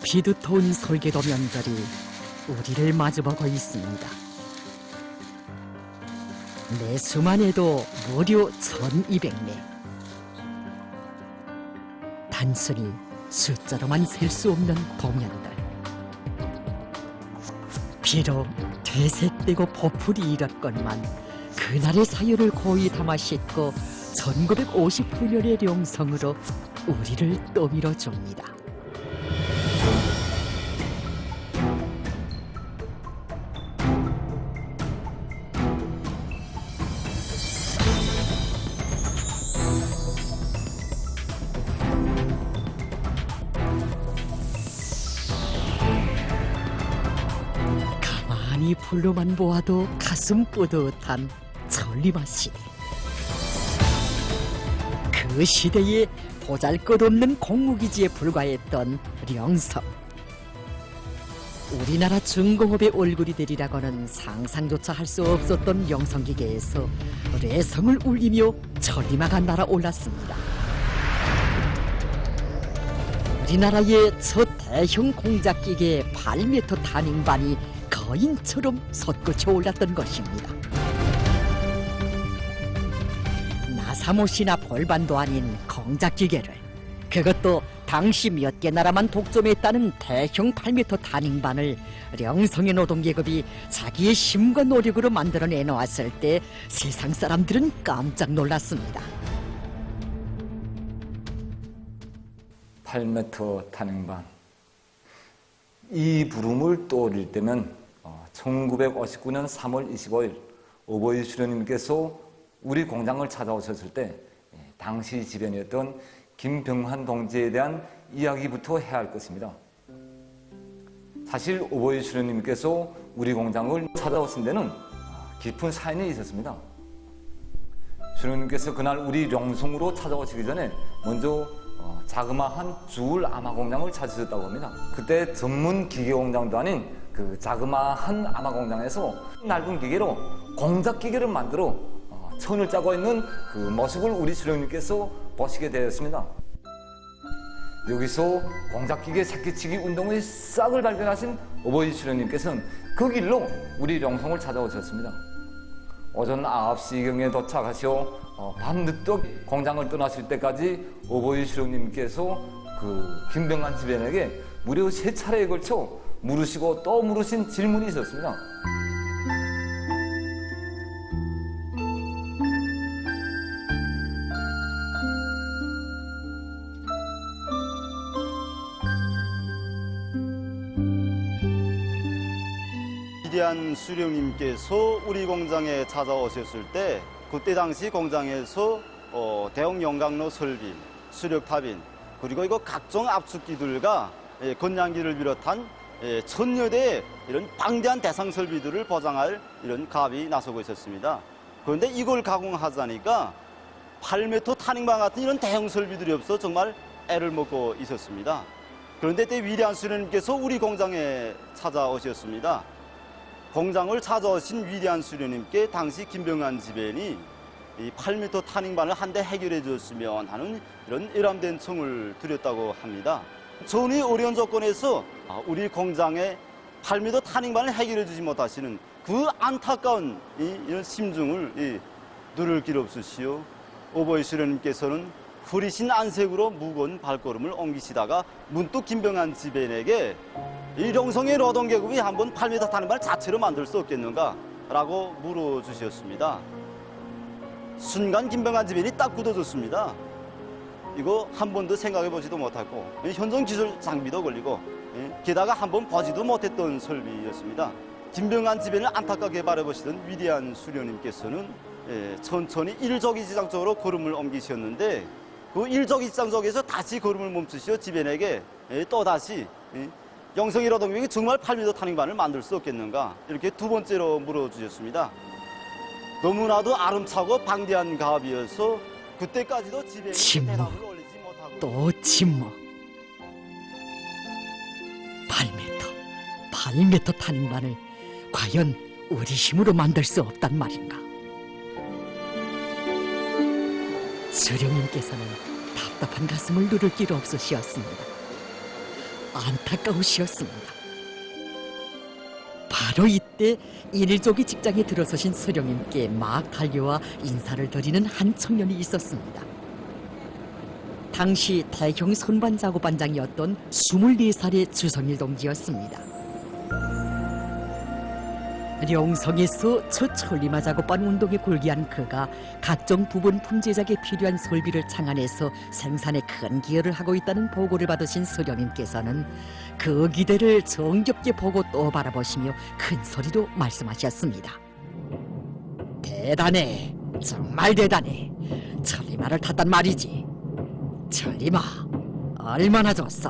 비두터운 설계도 면들이 우리를 마주보고 있습니다. 내수만 해도 무려 1200매. 단순히 숫자로만 셀 수 없는 도면들. 비록 퇴색되고 보풀이 일었건만 그날의 사유를 고이 담아 싣고 1959년의 룡성으로 우리를 떠밀어 줍니다. 가만히 불로만 보아도 가슴 뿌듯한 천리마 시대. 그 시대에 보잘것없는 공무기지에 불과했던 령성. 우리나라 중공업의 얼굴이 되리라고는 상상조차 할 수 없었던 영성기계에서 뇌성을 울리며 천리마가 날아올랐습니다. 우리나라의 첫 대형 공작기계 8m 타닝반이 거인처럼 솟구쳐 올랐던 것입니다. 나사못이나 볼반도 아닌 공작기계를, 그것도 당시 몇 개 나라만 독점했다는 대형 8m 타닝반을 령성의 노동계급이 자기의 힘과 노력으로 만들어내 놓았을 때 세상 사람들은 깜짝 놀랐습니다. 8m 타닝반, 이 부름을 떠올릴 때면 1959년 3월 25일 오보이 수련님께서 우리 공장을 찾아오셨을 때 당시 지변이었던 김병환 동지에 대한 이야기부터 해야 할 것입니다. 사실 오보이 수련님께서 우리 공장을 찾아오신 데는 깊은 사연이 있었습니다. 수련님께서 그날 우리 령성으로 찾아오시기 전에 먼저 자그마한 주울 아마 공장을 찾으셨다고 합니다. 그때 전문 기계 공장도 아닌 그 자그마한 아마 공장에서 낡은 기계로 공작 기계를 만들어 천을 짜고 있는 그 모습을 우리 수령님께서 보시게 되었습니다. 여기서 공작기계 새끼치기 운동의 싹을 발견하신 오보이 수령님께서는 그 길로 우리 령성을 찾아오셨습니다. 오전 9시경에 도착하시어 밤늦도록 공장을 떠나실 때까지 오보이 수령님께서 그 김병환 지변에게 무려 3차례에 걸쳐 물으시고 또 물으신 질문이 있었습니다. 위대한 수령님께서 우리 공장에 찾아오셨을 때 그때 당시 공장에서 대형 용광로 설비, 수력탑인, 그리고 이거 각종 압축기들과 건양기를 비롯한 1000여 대의 이런 방대한 대상 설비들을 보장할 이런 가업이 나서고 있었습니다. 그런데 이걸 가공하자니까 8m 타닝반 같은 이런 대형 설비들이 없어 정말 애를 먹고 있었습니다. 그런데 때 위대한 수령님께서 우리 공장에 찾아오셨습니다. 공장을 찾아오신 위대한 수령님께 당시 김병환 지변이 이 8m 타닝반을 한 대 해결해 줬으면 하는 이런 일함된 청을 드렸다고 합니다. 전이 어려운 조건에서 우리 공장에 8m 타닝반을 해결해 주지 못하시는 그 안타까운 이런 심중을 누를 길 없으시오. 오보이 수령님께서는 흐리신 안색으로 무거운 발걸음을 옮기시다가 문득 김병환 지변에게 이 령성의 노동계급이 한번 8m 타닝반을 자체로 만들 수 없겠는가? 라고 물어주셨습니다. 순간 김병환 지변이 딱 굳어졌습니다. 이거 한 번도 생각해보지도 못하고 현존 기술 장비도 걸리고 게다가 한 번 보지도 못했던 설비였습니다. 김병환 지변을 안타깝게 바라보시던 위대한 수령님께서는 천천히 일적이지장 쪽으로 걸음을 옮기셨는데 그 일적이지장 쪽에서 다시 걸음을 멈추시어 지변에게 또다시 영성의 노동계급이 정말 8m 타닝반을 만들 수 없겠는가? 이렇게 두 번째로 물어주셨습니다. 너무나도 아름차고 방대한 가업이어서 그때까지도 지변이 대답을 올리지 못하고 또 침묵. 8m 타닝반을 과연 우리 힘으로 만들 수 없단 말인가? 수령님께서는 답답한 가슴을 누를 길 없으시었습니다. 안타까우시었습니다. 바로 이때 일족이 직장에 들어서신 서령님께 막 달려와 인사를 드리는 한 청년이 있었습니다. 당시 대형 선반 작업반장이었던 24살의 주성일 동지였습니다. 령성에서 첫 천리마 작업반 운동에 골기한 그가 각종 부분품 제작에 필요한 설비를 창안해서 생산에 큰 기여를 하고 있다는 보고를 받으신 서령님께서는 그 기대를 정겹게 보고 또 바라보시며 큰 소리로 말씀하셨습니다. 대단해, 정말 대단해. 천리마를 탔단 말이지. 천리마 얼마나 좋소.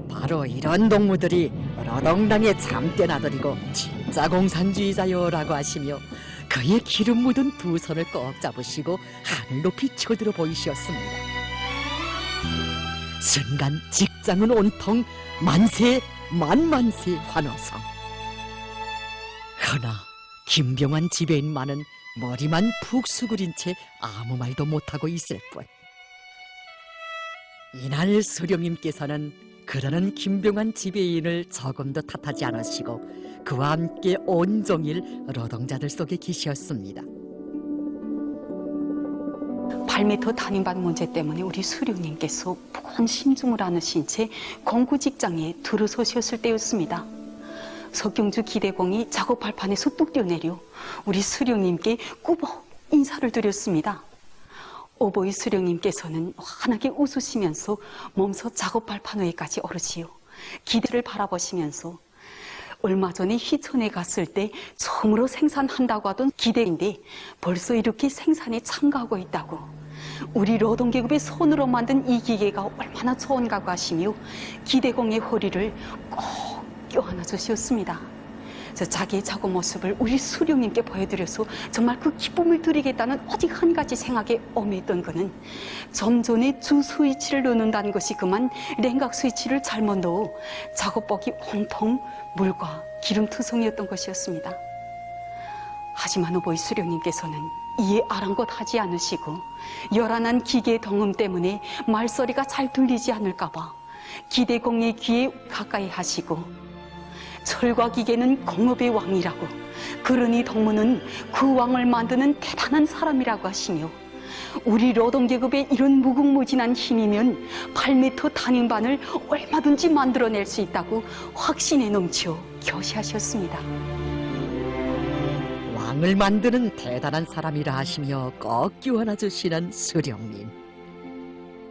바로 이런 동무들이 노동당의 잠깐 아들이고 진짜 공산주의자요라고 하시며 그의 기름 묻은 두 손을 꼭 잡으시고 하늘 높이 쳐들어 보이셨습니다. 순간 직장은 온통 만세 만만세 환호성. 허나 김병환 지배인만은 머리만 푹 수그린 채 아무 말도 못하고 있을 뿐. 이날 수령님께서는 그러는 김병환 지배인을 조금도 탓하지 않으시고 그와 함께 온종일 노동자들 속에 계셨습니다. 8m 단임반 문제 때문에 우리 수령님께서 무거운 심중을 안으신 채 공구 직장에 들어서셨을 때였습니다. 석경주 기대공이 작업 발판에서 뚝 뛰어내려 우리 수령님께 꾸벅 인사를 드렸습니다. 오보이 수령님께서는 환하게 웃으시면서 몸소 작업 발판 위에까지 오르시어 기대를 바라보시면서 얼마 전에 휘천에 갔을 때 처음으로 생산한다고 하던 기대인데 벌써 이렇게 생산에 참가하고 있다고, 우리 노동계급의 손으로 만든 이 기계가 얼마나 좋은가고 하시며 기대공의 허리를 꼭 껴안아 주셨습니다. 자기의 작업 모습을 우리 수령님께 보여드려서 정말 그 기쁨을 드리겠다는 오직 한 가지 생각에 ом했던 그는 좀 전에 주 스위치를 넣는다는 것이 그만 냉각 스위치를 잘못 넣어 작업복이 온통 물과 기름투성이었던 것이었습니다. 하지만 오보이 수령님께서는 이에 아랑곳하지 않으시고 요란한 기계의 동음 때문에 말소리가 잘 들리지 않을까 봐 기대공의 귀에 가까이 하시고, 철과 기계는 공업의 왕이라고, 그러니 동무는 그 왕을 만드는 대단한 사람이라고 하시며, 우리 노동계급의 이런 무궁무진한 힘이면 8m 단임반을 얼마든지 만들어낼 수 있다고 확신에 넘쳐 교시하셨습니다. 왕을 만드는 대단한 사람이라 하시며 꼭 끼워놔 주시는 수령님.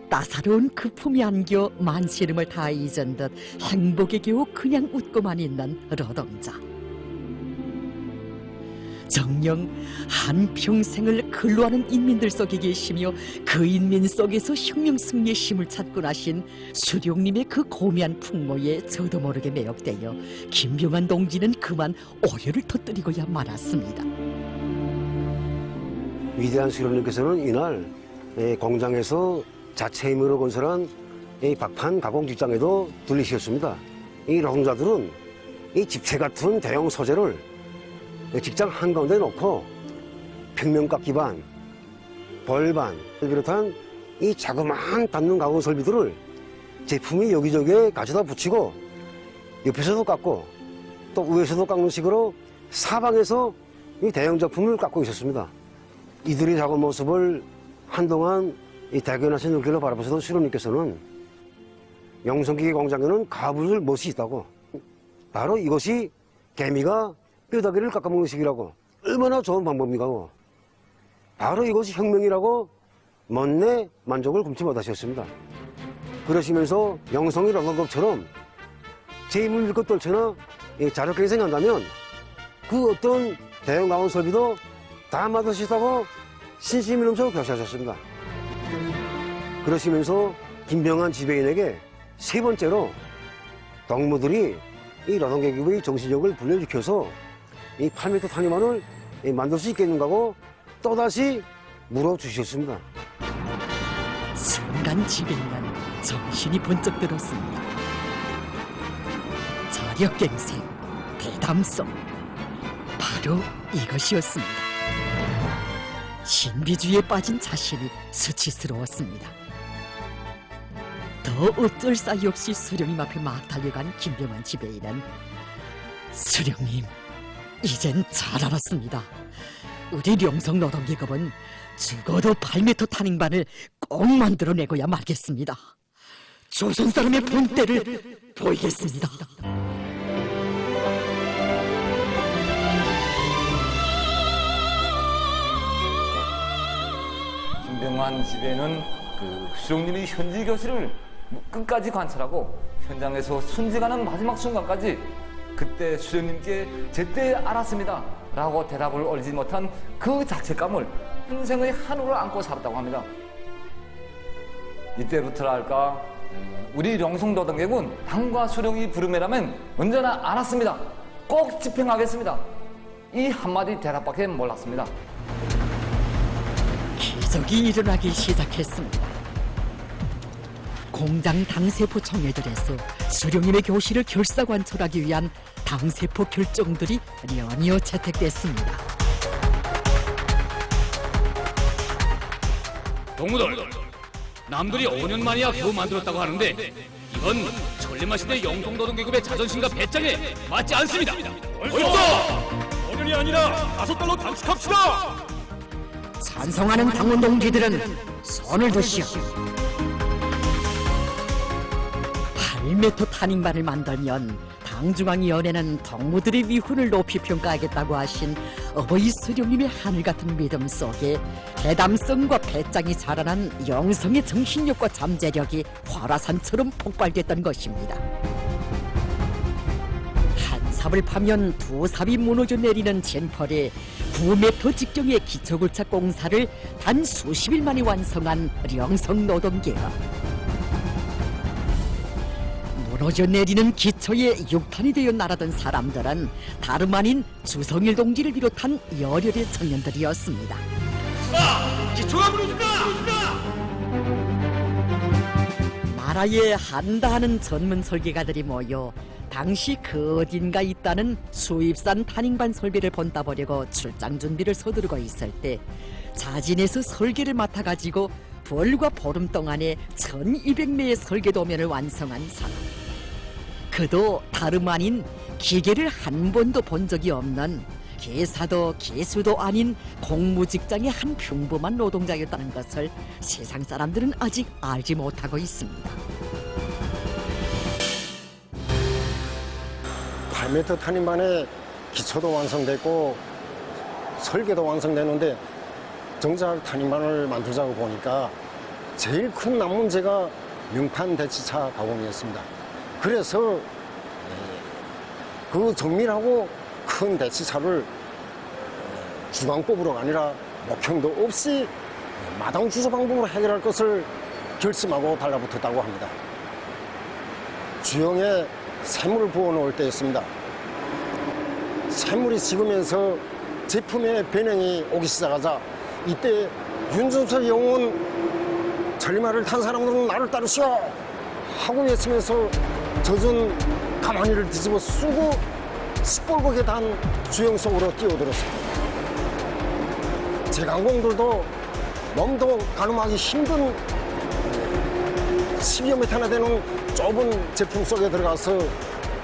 따사로운 그 품에 안겨 만시름을 다 잊은 듯 행복에 겨우 그냥 웃고만 있는 노동자. 정녕 한평생을 근로하는 인민들 속에 계시며 그 인민 속에서 혁명 승리의 힘을 찾고 나신 수령님의 그 고미한 풍모에 저도 모르게 매혹되어 김병환 동지는 그만 오열을 터뜨리고야 말았습니다. 위대한 수령님께서는 이날 공장에서 자체 힘으로 건설한 이 박판 가공 직장에도 들리셨습니다. 이 노동자들은 이 집체 같은 대형 소재를 직장 한가운데 놓고 평면깎기반, 벌반을 비롯한 이 자그마한 닿는 가공 설비들을 제품이 여기저기에 가져다 붙이고 옆에서도 깎고 또 위에서도 깎는 식으로 사방에서 이 대형 제품을 깎고 있었습니다. 이들의 작업 모습을 한동안 이 대견하신 눈길로 바라보시던 수령님께서는 영성기계 공장에는 가불 못이 있다고, 바로 이것이 개미가 뼈다귀를 깎아먹는 식이라고, 얼마나 좋은 방법인가고, 바로 이것이 혁명이라고 먼내 만족을 금치 못하셨습니다. 그러시면서 영성이 노동급처럼 제 힘을 믿고 떨쳐나 자력하게 생각한다면 그 어떤 대형 가공 설비도 다 맡을 수 있다고 신심이 넘쳐 교시하셨습니다. 그러시면서 김병환 지배인에게 세 번째로 동무들이 이 노동계급의 정신력을 불려지켜서 이 8m 단위만을 만들 수 있겠는가고 또다시 물어주셨습니다. 순간 지배인은 정신이 번쩍 들었습니다. 자력갱생, 대담성, 바로 이것이었습니다. 신비주의에 빠진 자신이 수치스러웠습니다. 더 어쩔 사이 없이 수령님 앞에 막 달려간 김병환 지배인은 수령님, 이젠 잘 알았습니다. 우리 령성 노동계급은 죽어도 8m 탄행반을 꼭 만들어내고야 말겠습니다. 조선 사람의 본때를 보이겠습니다. 김병환 집에는 그 수령님이 현지 교실을 끝까지 관찰하고 현장에서 순직하는 마지막 순간까지 그때 수령님께 제때 알았습니다 라고 대답을 얼지 못한 그 자책감을 평생의 한우를 안고 살았다고 합니다. 이때부터랄까 우리 령성노동계군 당과 수령이 부름이라면 언제나 알았습니다, 꼭 집행하겠습니다, 이 한마디 대답밖에 몰랐습니다. 기적이 일어나기 시작했습니다. 공장 당세포 청해들에서 수령님의 교실을 결사관철하기 위한 당세포 결정들이 연이어 채택됐습니다. 동무들, 남들이 5년 만이야 겨우 만들었다고 하는데 이건 전례마시대 영동노동계급의 자존심과 배짱에 맞지 않습니다. 벌써 5년이 아니라 5달로 단축합시다. 찬성하는 당원 동지들은 손을 드시오. 8m 탄인반을 만들면 당중앙위원회는 동무들의 위훈을 높이 평가하겠다고 하신 어버이 수령님의 하늘같은 믿음 속에 대담성과 배짱이 자라난 영성의 정신력과 잠재력이 화라산처럼 폭발됐던 것입니다. 한 삽을 파면 두 삽이 무너져 내리는 젠펄에 9m 직경의 기초굴착 공사를 단 수십일 만에 완성한 령성노동계가 무너져 내리는 기초에 육탄이 되어 날아든 사람들은 다름 아닌 주성일 동지를 비롯한 열혈의 청년들이었습니다. 기초가 무너진다. 나라에 한다 하는 전문 설계가들이 모여 당시 그 어딘가 있다는 수입산 탄인반 설비를 본따 보려고 출장 준비를 서두르고 있을 때 자진해서 설계를 맡아가지고 불과 보름 동안에 1200매의 설계 도면을 완성한 사람, 그도 다름 아닌 기계를 한 번도 본 적이 없는 기사도 기수도 아닌 공무직장의 한 평범한 노동자였다는 것을 세상 사람들은 아직 알지 못하고 있습니다. 8m 탄인반에 기초도 완성됐고 설계도 완성되는데 정작 탄인반을 만들자고 보니까 제일 큰 난문제가 명탄 대치차 가공이었습니다. 그래서 그 정밀하고 큰 대치차를 주방법으로가 아니라 목형도 없이 마당 주소 방법으로 해결할 것을 결심하고 달라붙었다고 합니다. 주영에 샘물을 부어놓을 때였습니다. 샘물이 식으면서 제품의 변형이 오기 시작하자 이때 윤준석 영웅은 전리말을 탄 사람들은 나를 따르시오 하고 외치면서 젖은 가마니를 뒤집어 쓰고 시뻘겋게 단 주영 속으로 뛰어들었습니다. 제강공들도 몸도 가늠하기 힘든 10여 미터나 되는 좁은 제품 속에 들어가서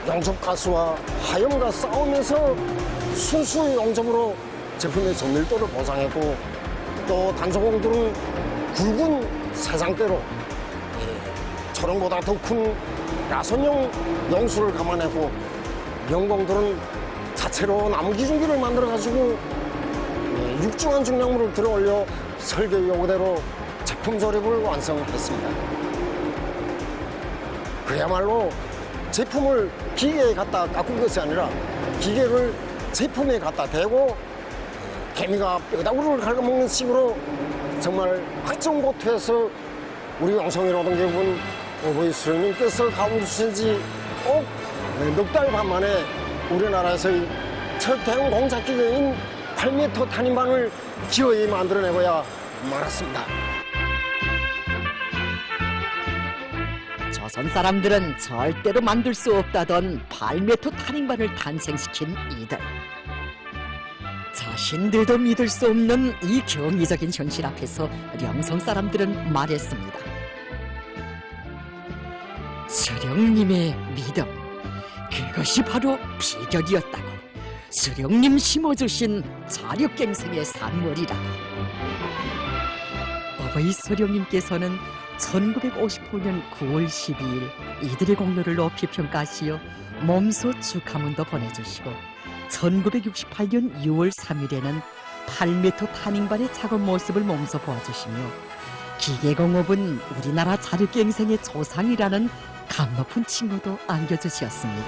용접가스와 화염과 싸우면서 순수 용접으로 제품의 정밀도를 보장했고 또 단소공들은 굵은 세상대로 초롱보다 더 큰 야선용 용수를 감아내고 영공들은 자체로 나무기중기를 만들어가지고 육중한 중량물을 들어올려 설계 요구대로 제품 조립을 완성했습니다. 그야말로 제품을 기계에 갖다 깎은 것이 아니라 기계를 제품에 갖다 대고 개미가 뼈다구를 갉아먹는 식으로 정말 확정고투해서 우리 영성의 노동계군 어버이 수령님께서 가보주신 지 꼭 넉 달 반 만에 우리나라에서의 첫 대형 공작기계인 8m 탄인반을 기어이 만들어내고야 말았습니다. 조선 사람들은 절대로 만들 수 없다던 8m 탄인반을 탄생시킨 이들. 자신들도 믿을 수 없는 이 경이적인 현실 앞에서 령성 사람들은 말했습니다. 수령님의 믿음, 그것이 바로 비결이었다고 수령님 심어주신 자력갱생의 산물이라고. 어버이 수령님께서는 1955년 9월 12일 이들의 공로를 높이 평가하시어 몸소 축하문도 보내주시고 1968년 6월 3일에는 8m 타닝반의 작업 모습을 몸소 보아주시며 기계공업은 우리나라 자력갱생의 조상이라는 감 높은 칭호도 안겨주셨습니다.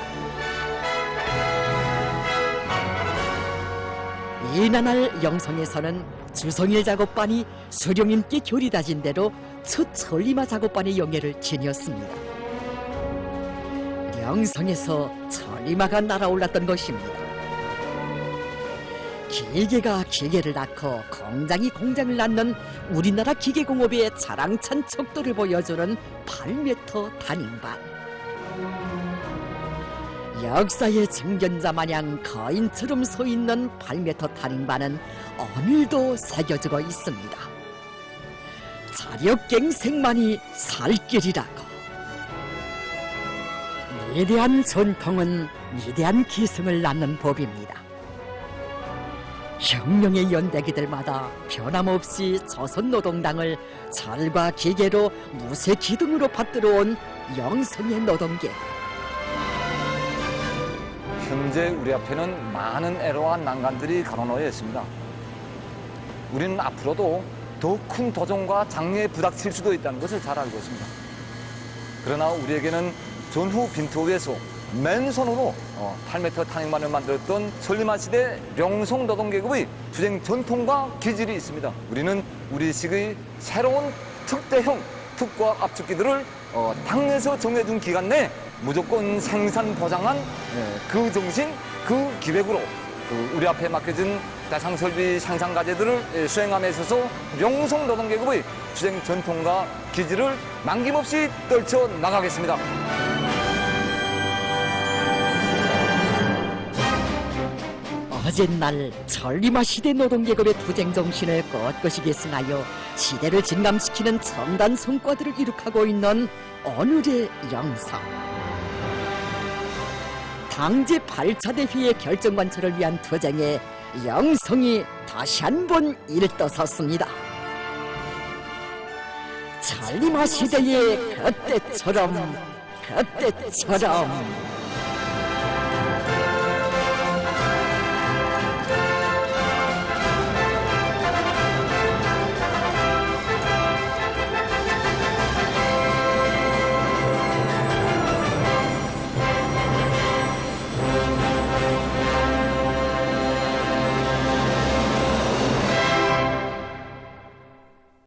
이날 영성에서는 주성일 작업반이 수령님께 교리다진 대로 첫 천리마 작업반의 영예를 지녔습니다. 영성에서 천리마가 날아올랐던 것입니다. 기계가 기계를 낳고 공장이 공장을 낳는 우리나라 기계공업의 자랑찬 척도를 보여주는 8m 단임반. 역사의 증견자 마냥 거인처럼 서 있는 8m 단임반은 오늘도 새겨지고 있습니다. 자력갱생만이 살 길이라고. 위대한 전통은 위대한 기승을 낳는 법입니다. 혁명의 연대기들마다 변함없이 조선노동당을 철과 기계로 무쇠 기둥으로 받들어온 영성의 노동계. 현재 우리 앞에는 많은 애로와 난관들이 가로놓여 있습니다. 우리는 앞으로도 더 큰 도전과 장애에 부닥칠 수도 있다는 것을 잘 알고 있습니다. 그러나 우리에게는 전후 빈토위에서 맨손으로 8m 탄핵만을 만들었던 천리마 시대 령성 노동계급의 투쟁 전통과 기질이 있습니다. 우리는 우리 시의 새로운 특대형 특과 압축기들을 당에서 정해준 기간 내에 무조건 생산 보장한 그 정신, 그 기획으로 우리 앞에 맡겨진 대상 설비 생산 과제들을 수행함에 있어서 령성 노동계급의 투쟁 전통과 기질을 남김없이 떨쳐 나가겠습니다. 어젯날 천리마 시대 노동계급의 투쟁 정신을 꼿꼿이 계승하여 시대를 진감시키는 첨단 성과들을 이룩하고 있는 오늘의 영성. 당제 8차 대회의 결정관철을 위한 투쟁에 영성이 다시 한번 일떠섰습니다. 천리마 시대의 그때처럼